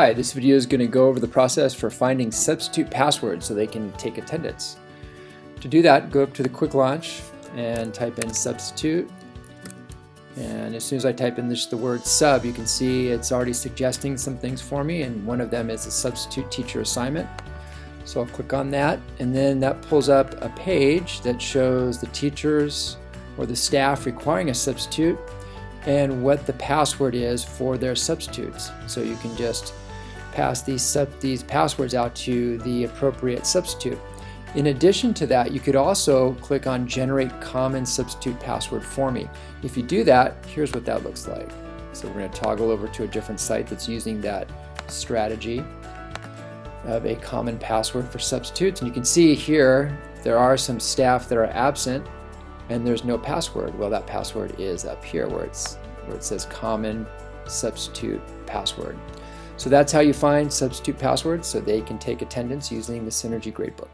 Hi, this video is going to go over the process for finding substitute passwords so they can take attendance. To do that, go up to the quick launch and type in substitute. And as soon as I type in the word sub, you can see it's already suggesting some things for me, and one of them is a substitute teacher assignment. So I'll click on that, and then that pulls up a page that shows the teachers or the staff requiring a substitute and what the password is for their substitutes. So you can just pass these passwords out to the appropriate substitute. In addition to that, you could also click on Generate Common Substitute Password for me. If you do that, here's what that looks like. So we're going to toggle over to a different site that's using that strategy of a common password for substitutes. And you can see here there are some staff that are absent and there's no password. Well, that password is up here where it says Common Substitute Password. So that's how you find substitute passwords so they can take attendance using the Synergy Gradebook.